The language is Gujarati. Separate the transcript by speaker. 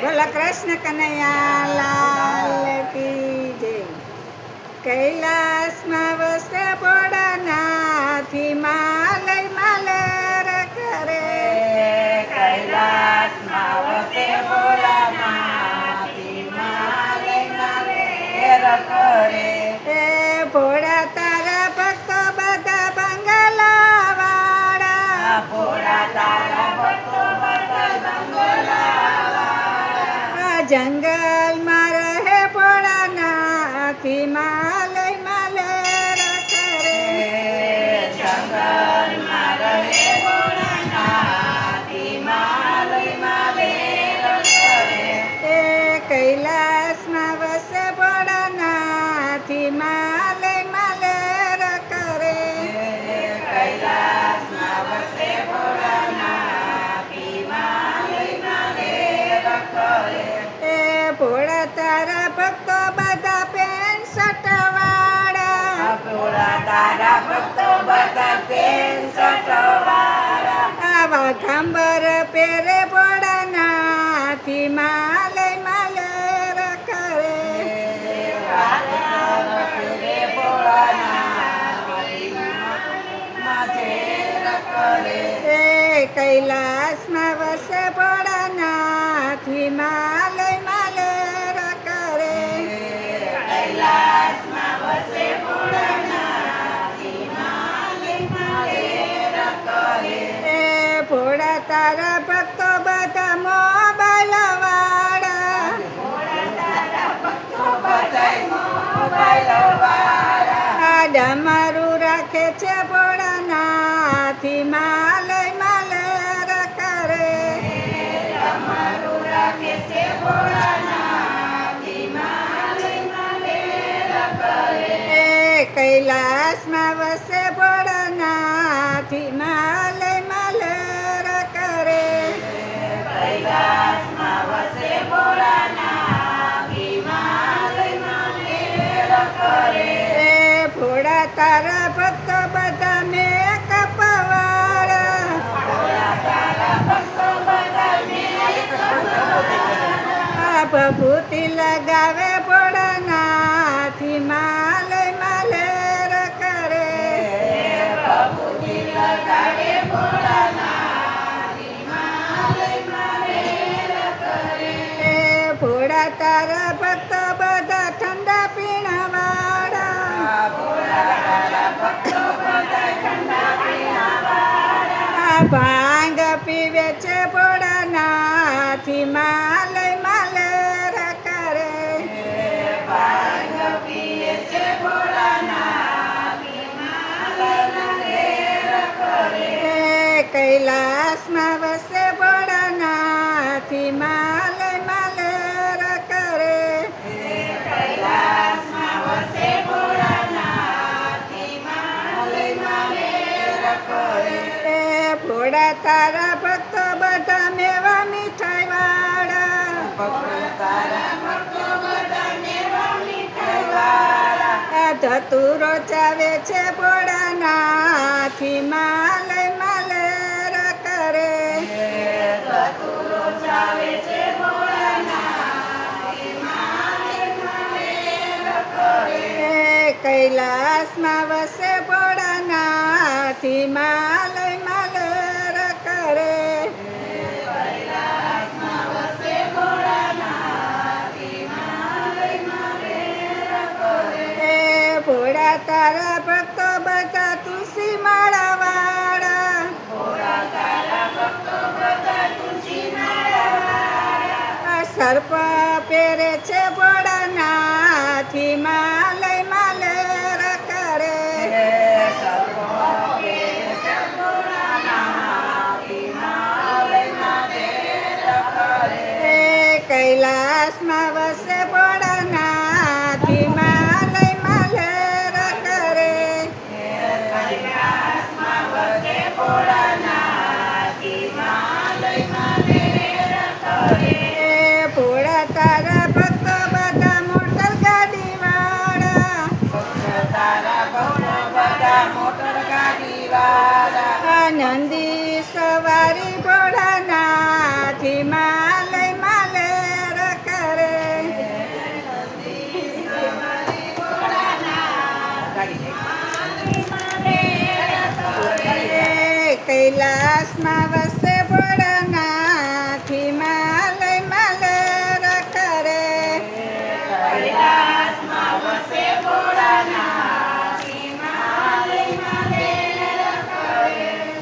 Speaker 1: બોલો કૃષ્ણ કનૈયા લાલ કી જય. કૈલાસમાં વસે ભોળાનાથ, હિમાલય માલર કરે.
Speaker 2: કૈલાસમાં વસે ભોળાનાથ, હિમાલય માલર કરે.
Speaker 1: એ ભોળા તારા ભક્તો બધા બંગલાવાળા,
Speaker 2: ભોળા તારા ભક્તો બધા બંગલાવાળા.
Speaker 1: જંગલમાં રહે ભોળાનાથ, હિમાલય માલર કરે.
Speaker 2: જંગલમાં રહે ભોળાનાથ, હિમાલય માલર કરે.
Speaker 1: એ કૈલાસમાં વસે ભોળાનાથ, હિમાલય માલર કરે.
Speaker 2: કૈલાસમાં વસે ભોળાનાથ, હિમાલય માલર કરે.
Speaker 1: એ ભોળા તારા ભક્તો બધા પેન્સટ વાળા,
Speaker 2: ભોળા તારા ભક્તો બધા પેન્સટ વાળા.
Speaker 1: આવા ઘાંબર પહેરે ભોળાનાથ, હિમાલય માલર કરે.
Speaker 2: રે ભોળાનાથ, માથેર કરે.
Speaker 1: એ કૈલાસમાં વસે ભોળાનાથ, હિમાલય માલર કરે.
Speaker 2: કૈલાસમાં વસે ભોળાનાથ, હિમાલય માલર કરે.
Speaker 1: એ ભોળા તારા ભક્તો બધા મોબાઈલ વાળા,
Speaker 2: ભોળા તારા ભક્તો બધાય મોબાઈલ વાળા.
Speaker 1: આ ડમરું રાખે છે ભોળાનાથ, હિમાલય માલર કરે.
Speaker 2: અમારું રાખે છે ભોળાનાથ, હિમાલય માલર કરે.
Speaker 1: એ કૈલાસમાં વસે ભોળાનાથ, હિમાલય માલર કરે.
Speaker 2: કૈલાસમાં વસે ભોળાનાથ, હિમાલય માલર કરે.
Speaker 1: એ ભોળા તારા ભક્તો બધા મેકઅપ વાળા,
Speaker 2: ભોળા તારા ભક્તો બધા મેકઅપ વાળા.
Speaker 1: આ ભભૂતિ લગાવે ભોળાનાથ, હિમાલય માલર કરે.
Speaker 2: ભભૂતિ લગાવે ભોળાનાથ, હિમાલય માલર કરે.
Speaker 1: એ ભોળા તારા ભક્તો બધા ઠંડા પીણા વાળા,
Speaker 2: ભોળા તારા ભક્તો બધા ઠંડા પીણા વાળા.
Speaker 1: આ ભાંગ પીવે છે ભોળાનાથ, હિમાલય માલર કરે.
Speaker 2: ભાંગ પીએ છે ભોળાનાથ, હિમાલય માલર કરે.
Speaker 1: એ કૈલાસમાં વસે ભોળાનાથ, હિમાલય માલર કરે.
Speaker 2: કૈલાસમાં વસે ભોળાનાથ, હિમાલય માલર કરે.
Speaker 1: એ ભોળા તારા ભક્તો બધા મેવા મીઠાઈ વાળા,
Speaker 2: ભક્તો તારા ભક્તો બધા મેવા મીઠાઈ વાળા.
Speaker 1: આ ધતુરો ચાવે છે ભોળાનાથ, હિમાલય માલર કરે.
Speaker 2: ધતુરો ચાવે છે ભોળાનાથ, હિમાલય માલર કરે.
Speaker 1: એ કૈલાસમાં વસે ભોળાનાથ, હિમાલય માલર કરે.
Speaker 2: કૈલાસમાં વસે ભોળાનાથ, હિમાલય માલર કરે.
Speaker 1: એ ભોળા તારા ભક્તો બધા તુલસી માળા વાળા,
Speaker 2: ભોળા તારા ભક્તો બધા તુલસી માળા વાળા.
Speaker 1: આ સર્પ પહેરે છે ભોળાનાથ, હિમાલય માલર કરે.
Speaker 2: સર્વો પહેરે છે ભોળાનાથ, હિમાલય માલર કરે.
Speaker 1: એ કૈલાસમાં વસે ભોળાનાથ, હિમાલય માલર કરે.
Speaker 2: કૈલાસમાં વસે ભોળાનાથ, હિમાલય માલર કરે.
Speaker 1: એ ભોળા તારા ભક્તો બધા મોટર ગાડી વાળા,
Speaker 2: ભક્તો તારા ભક્તો બધા મોટર ગાડી વાળા.
Speaker 1: આ નંદી સવારી ભોળાનાથ, હિમાલય માલર કૈલાસમાં વસે